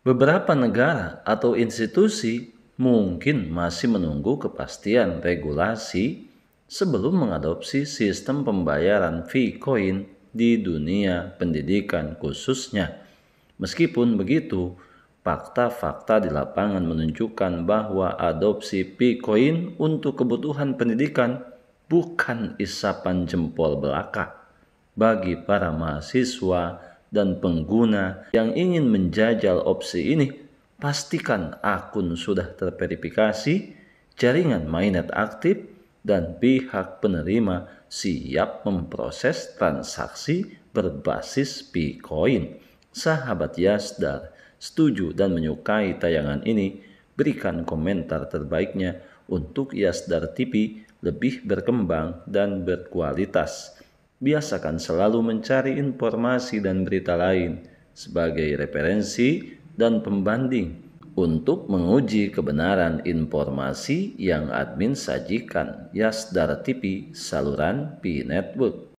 Beberapa negara atau institusi mungkin masih menunggu kepastian regulasi sebelum mengadopsi sistem pembayaran Vcoin di dunia pendidikan khususnya. Meskipun begitu, fakta-fakta di lapangan menunjukkan bahwa adopsi Vcoin untuk kebutuhan pendidikan bukan isapan jempol belaka bagi para mahasiswa dan pengguna yang ingin menjajal opsi ini. Pastikan akun sudah terverifikasi, jaringan mainnet aktif, dan pihak penerima siap memproses transaksi berbasis Bitcoin. Sahabat Yasdar, setuju dan menyukai tayangan ini? Berikan komentar terbaiknya untuk Yasdar TV lebih berkembang dan berkualitas. Biasakan selalu mencari informasi dan berita lain sebagai referensi dan pembanding untuk menguji kebenaran informasi yang admin sajikan. Yasdar TV, saluran Pi Network.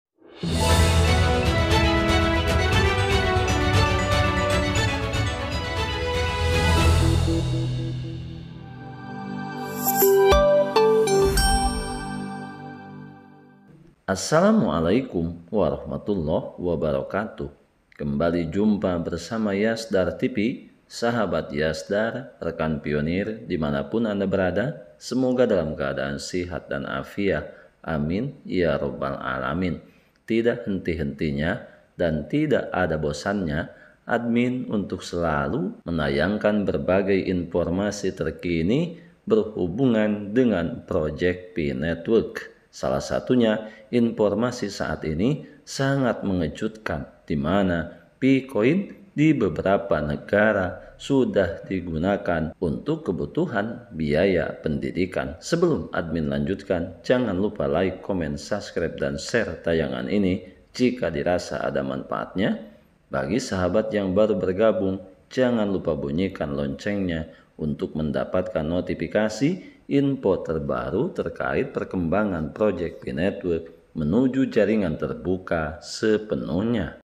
Assalamualaikum warahmatullahi wabarakatuh. Kembali jumpa bersama Yasdar TV, sahabat Yasdar, rekan pionir dimanapun Anda berada. Semoga dalam keadaan sehat dan afiat. Amin ya robbal alamin. Tidak henti-hentinya dan tidak ada bosannya admin untuk selalu menayangkan berbagai informasi terkini berhubungan dengan Project Pi Network. Salah satunya informasi saat ini sangat mengejutkan, di mana Bitcoin di beberapa negara sudah digunakan untuk kebutuhan biaya pendidikan. Sebelum admin lanjutkan, jangan lupa like, komen, subscribe, dan share tayangan ini jika dirasa ada manfaatnya. Bagi sahabat yang baru bergabung, jangan lupa bunyikan loncengnya untuk mendapatkan notifikasi info terbaru terkait perkembangan Project Pi Network menuju jaringan terbuka sepenuhnya.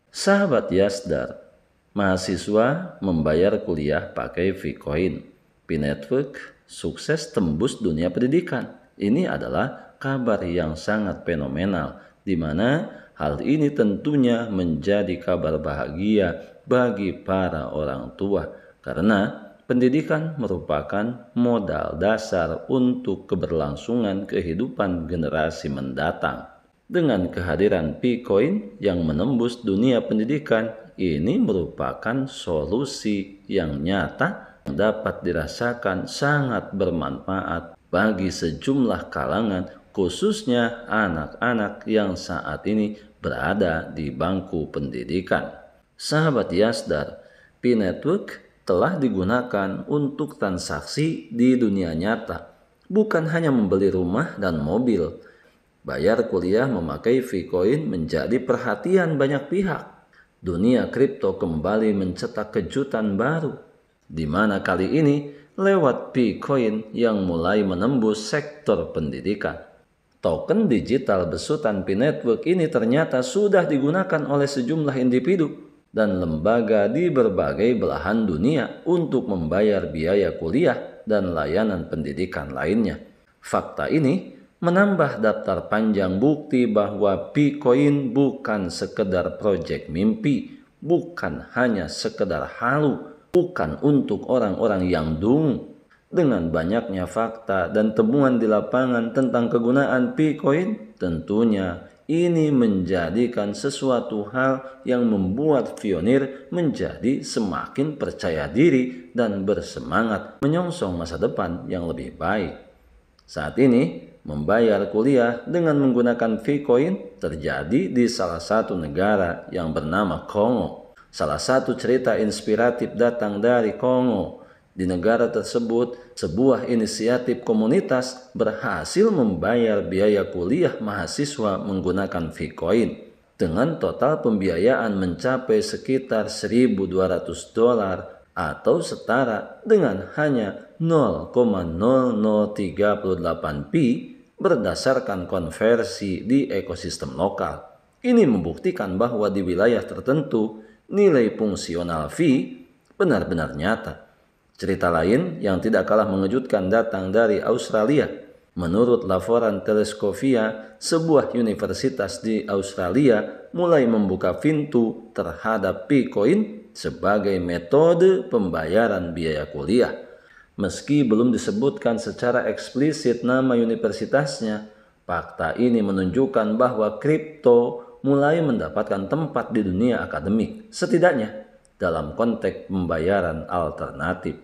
Sahabat Yasdar, mahasiswa membayar kuliah pakai Vcoin. Pi Network sukses tembus dunia pendidikan. Ini adalah kabar yang sangat fenomenal, di mana hal ini tentunya menjadi kabar bahagia bagi para orang tua, karena pendidikan merupakan modal dasar untuk keberlangsungan kehidupan generasi mendatang. Dengan kehadiran Bitcoin yang menembus dunia pendidikan, ini merupakan solusi yang nyata yang dapat dirasakan sangat bermanfaat bagi sejumlah kalangan, khususnya anak-anak yang saat ini berada di bangku pendidikan. Sahabat Yasdar, Pi Network telah digunakan untuk transaksi di dunia nyata, bukan hanya membeli rumah dan mobil. Bayar kuliah memakai Vcoin menjadi perhatian banyak pihak. Dunia kripto kembali mencetak kejutan baru, di mana kali ini lewat Bitcoin yang mulai menembus sektor pendidikan. Token digital besutan Pi Network ini ternyata sudah digunakan oleh sejumlah individu dan lembaga di berbagai belahan dunia untuk membayar biaya kuliah dan layanan pendidikan lainnya. Fakta ini menambah daftar panjang bukti bahwa Bitcoin bukan sekedar proyek mimpi, bukan hanya sekedar halu, bukan untuk orang-orang yang dungu. Dengan banyaknya fakta dan temuan di lapangan tentang kegunaan Bitcoin, tentunya ini menjadikan sesuatu hal yang membuat pionir menjadi semakin percaya diri dan bersemangat menyongsong masa depan yang lebih baik. Saat ini, membayar kuliah dengan menggunakan Bitcoin terjadi di salah satu negara yang bernama Kongo. Salah satu cerita inspiratif datang dari Kongo. Di negara tersebut, sebuah inisiatif komunitas berhasil membayar biaya kuliah mahasiswa menggunakan Bitcoin dengan total pembiayaan mencapai sekitar $1.200 atau setara dengan hanya 0,0038 Pi berdasarkan konversi di ekosistem lokal. Ini membuktikan bahwa di wilayah tertentu nilai fungsional fee benar-benar nyata. Cerita lain yang tidak kalah mengejutkan datang dari Australia. Menurut laporan Telescopia, sebuah universitas di Australia mulai membuka pintu terhadap Picoin sebagai metode pembayaran biaya kuliah. Meski belum disebutkan secara eksplisit nama universitasnya, fakta ini menunjukkan bahwa kripto mulai mendapatkan tempat di dunia akademik, setidaknya dalam konteks pembayaran alternatif.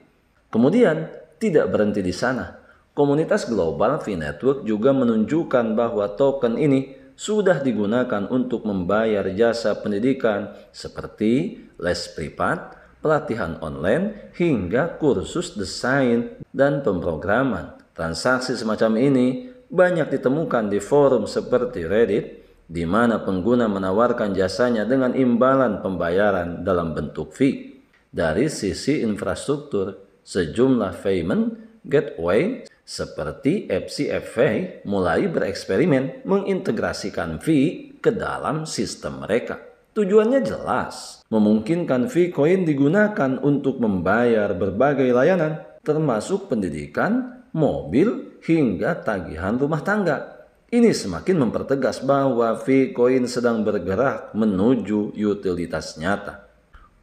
Kemudian, tidak berhenti di sana. Komunitas global V-Network juga menunjukkan bahwa token ini sudah digunakan untuk membayar jasa pendidikan seperti les privat, pelatihan online, hingga kursus desain dan pemrograman. Transaksi semacam ini banyak ditemukan di forum seperti Reddit, di mana pengguna menawarkan jasanya dengan imbalan pembayaran dalam bentuk fee. Dari sisi infrastruktur, sejumlah payment gateway seperti FCFA mulai bereksperimen mengintegrasikan fee ke dalam sistem mereka. Tujuannya jelas, memungkinkan Vcoin digunakan untuk membayar berbagai layanan, termasuk pendidikan, mobil, hingga tagihan rumah tangga. Ini semakin mempertegas bahwa Vcoin sedang bergerak menuju utilitas nyata.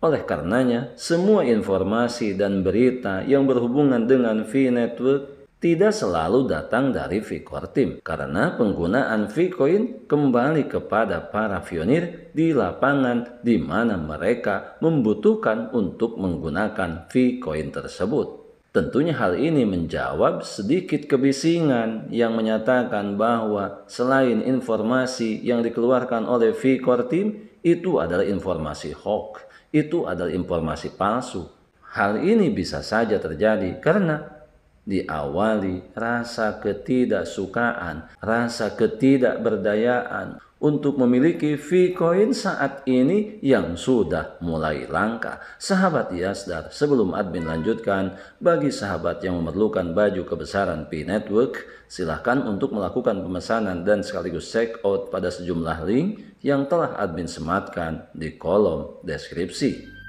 Oleh karenanya, semua informasi dan berita yang berhubungan dengan V-Network tidak selalu datang dari V-Core Team, karena penggunaan Vcoin kembali kepada para pionir di lapangan di mana mereka membutuhkan untuk menggunakan Vcoin tersebut. Tentunya hal ini menjawab sedikit kebisingan yang menyatakan bahwa selain informasi yang dikeluarkan oleh V-Core Team itu adalah informasi hoax, itu adalah informasi palsu. Hal ini bisa saja terjadi karena diawali rasa ketidaksukaan, rasa ketidakberdayaan untuk memiliki Vcoin saat ini yang sudah mulai langka. Sahabat Yasdar, sebelum admin lanjutkan, bagi sahabat yang memerlukan baju kebesaran P-Network, silahkan untuk melakukan pemesanan dan sekaligus check out pada sejumlah link yang telah admin sematkan di kolom deskripsi.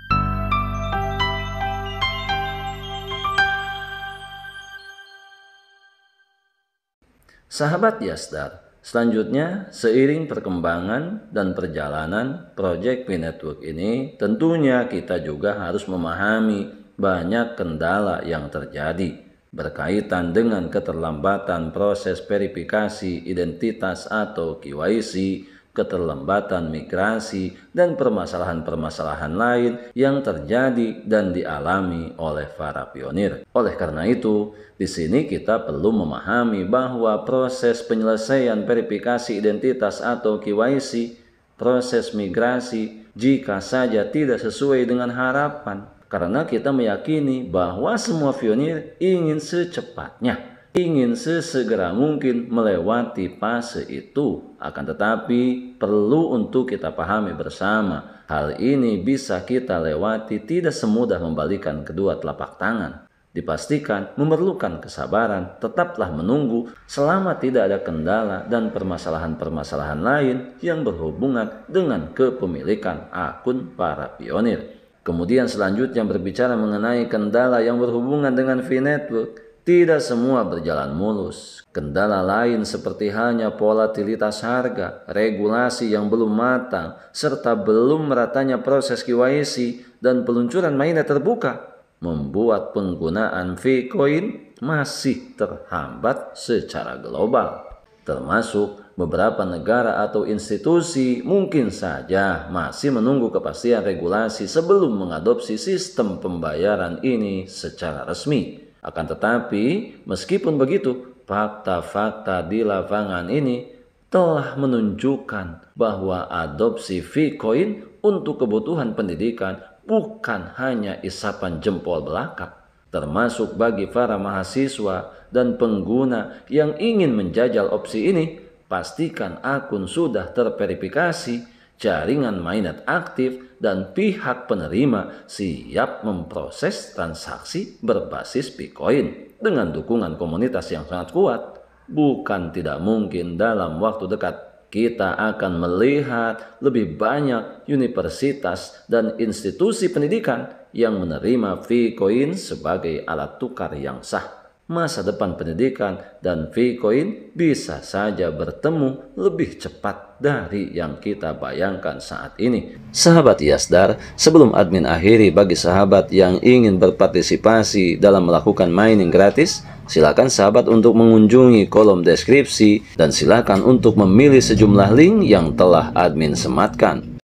Sahabat Yasdar, selanjutnya seiring perkembangan dan perjalanan proyek V-Network ini, tentunya kita juga harus memahami banyak kendala yang terjadi berkaitan dengan keterlambatan proses verifikasi identitas atau KYC, keterlambatan migrasi, dan permasalahan-permasalahan lain yang terjadi dan dialami oleh para pionir. Oleh karena itu, di sini kita perlu memahami bahwa proses penyelesaian verifikasi identitas atau KYC, proses migrasi, jika saja tidak sesuai dengan harapan, karena kita meyakini bahwa semua pionir ingin secepatnya, ingin sesegera mungkin melewati fase itu. Akan tetapi perlu untuk kita pahami bersama, hal ini bisa kita lewati tidak semudah membalikan kedua telapak tangan. Dipastikan memerlukan kesabaran, tetaplah menunggu selama tidak ada kendala dan permasalahan-permasalahan lain yang berhubungan dengan kepemilikan akun para pionir. Kemudian selanjutnya berbicara mengenai kendala yang berhubungan dengan V-Network. Tidak semua berjalan mulus. Kendala lain seperti halnya volatilitas harga, regulasi yang belum matang, serta belum meratanya proses KYC dan peluncuran mainnet terbuka membuat penggunaan Vcoin masih terhambat secara global. Termasuk beberapa negara atau institusi mungkin saja masih menunggu kepastian regulasi sebelum mengadopsi sistem pembayaran ini secara resmi. Akan tetapi, meskipun begitu, fakta-fakta di lapangan ini telah menunjukkan bahwa adopsi Vcoin untuk kebutuhan pendidikan bukan hanya isapan jempol belaka, termasuk bagi para mahasiswa dan pengguna yang ingin menjajal opsi ini. Pastikan akun sudah terverifikasi, jaringan mainnet aktif, dan pihak penerima siap memproses transaksi berbasis Bitcoin dengan dukungan komunitas yang sangat kuat. Bukan tidak mungkin dalam waktu dekat kita akan melihat lebih banyak universitas dan institusi pendidikan yang menerima Vcoin sebagai alat tukar yang sah. Masa depan pendidikan dan Vcoin bisa saja bertemu lebih cepat dari yang kita bayangkan saat ini. Sahabat Yasdar, sebelum admin akhiri bagi sahabat yang ingin berpartisipasi dalam melakukan mining gratis, silakan sahabat untuk mengunjungi kolom deskripsi dan silakan untuk memilih sejumlah link yang telah admin sematkan.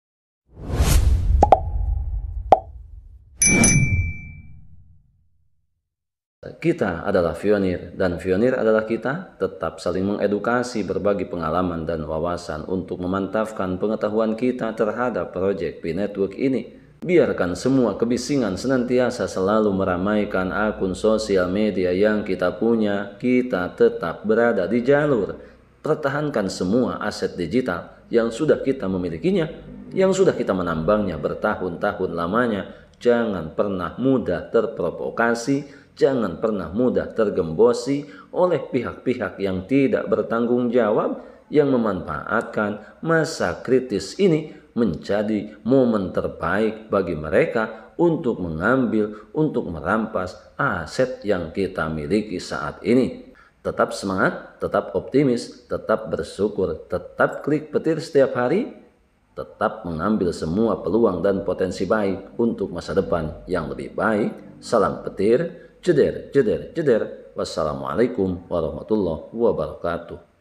Kita adalah pionir dan pionir adalah kita. Tetap saling mengedukasi, berbagi pengalaman dan wawasan untuk memantapkan pengetahuan kita terhadap proyek P-Network ini. Biarkan semua kebisingan senantiasa selalu meramaikan akun sosial media yang kita punya. Kita tetap berada di jalur. Pertahankan semua aset digital yang sudah kita memilikinya, yang sudah kita menambangnya bertahun-tahun lamanya. Jangan pernah mudah terprovokasi. Jangan pernah mudah tergembosi oleh pihak-pihak yang tidak bertanggung jawab, yang memanfaatkan masa kritis ini menjadi momen terbaik bagi mereka untuk mengambil, untuk merampas aset yang kita miliki saat ini. Tetap semangat, tetap optimis, tetap bersyukur, tetap klik petir setiap hari, tetap mengambil semua peluang dan potensi baik untuk masa depan yang lebih baik. Salam petir. Jeder, jeder, jeder. Wassalamualaikum warahmatullahi wabarakatuh.